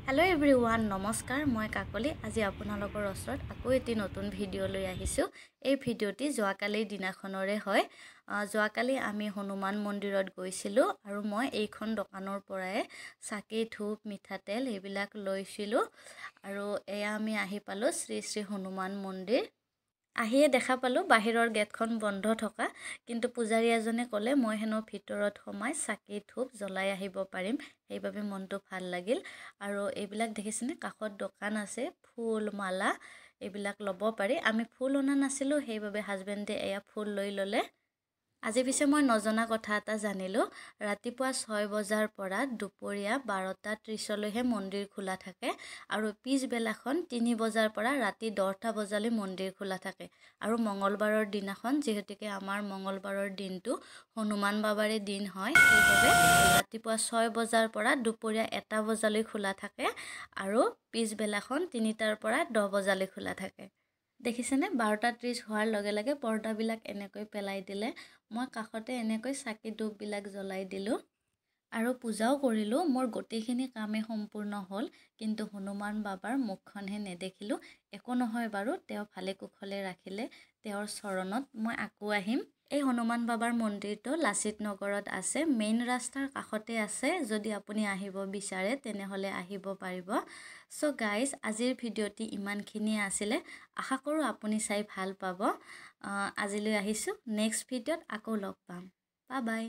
hello everyone नमस्कार मैं काकली आज आपनलोকৰ ওচৰত আকৌ এটি নতুন ভিডিও লৈ আহিছো এই ভিডিওটি যোৱাকালি দিনাখনৰে হয় যোৱাকালি আমি হনুমান মন্দিৰত গৈছিলো আৰু মই এইখন দোকানৰ পৰাই চাকি ধূপ মিঠাতেল এইবিলাক লৈছিলো আৰু এয়া আমি আহি পালো শ্ৰী শ্ৰী হনুমান মন্দিৰ আহিয়ে দেখা পালো বাহিৰৰ গেটখন বন্ধ থকা কিন্তু পূজাৰী এজনে ক'লে মই হেনো ভিতৰত সোমাই চাকি ধূপ জ্বলাই আহিব পাৰিম সেইবাবে মনটো ভাল লাগিল আৰু এইবিলাক দেখিছেনে কাখত দোকান আছে ফুল মালা এইবিলাক ল'ব পাৰি আমি ফুল অনা নাছিলো সেইবাবে হাজবেণ্ডে এয়া ফুল লৈ ল'লে আজি পিছে মই নজনা কথা এটা জানিলো ৰাতিপুৱা 6 বজাৰ পৰা দুপৰীয়া 12:30 লৈহে মন্দিৰ খোলা থাকে আৰু পিছবেলাখন 3 বজাৰ পৰা ৰাতি 10টা বজালৈ মন্দিৰ খোলা থাকে আৰু মঙ্গলবাৰৰ দিনাখন যেহেতুকে আমাৰ মঙ্গলবাৰৰ দিনটো হনুমান বাবাৰে দিন হয় সেইবাবে ৰাতিপুৱা 6 বজাৰ পৰা দুপৰীয়া 1টা বজালৈ খোলা থাকে আৰু পিছবেলাখন 3টাৰ পৰা 10 বজালৈ খোলা থাকে দেখিছেনে 12:30 হোৱাৰ লগে লগে পৰ্দাবিলাক এনেকৈ পেলাই দিলে মই কাখতে এনেকৈ চাকি ধূপ বিলাক জ্বলাই দিলো আৰু পূজাও কৰিলো মোৰ গোটেইখিনি কামে সম্পূৰ্ণ হ'ল কিন্তু হনুমান বাবাৰ মুখখনহে নেদেখিলো একো নহয় বাৰু তেওঁ ভালে কুশলে ৰাখিলে তেওঁৰ চৰণত মই আকৌ আহিম এই হনুমান বাবাৰ মন্দিৰটো লাচিত নগৰত আছে মেইন ৰাস্তাৰ কাষতে আছে যদি আপুনি আহিব বিচাৰে তেনেহলে আহিব পাৰিব সো গাইস আজিৰ ভিডিওটি ইমানখিনি আছিল আশা কৰো আপুনি চাই ভাল পাব আজিলৈ আহিছো নেক্সট ভিডিওত আকৌ লগ পাম বাই বাই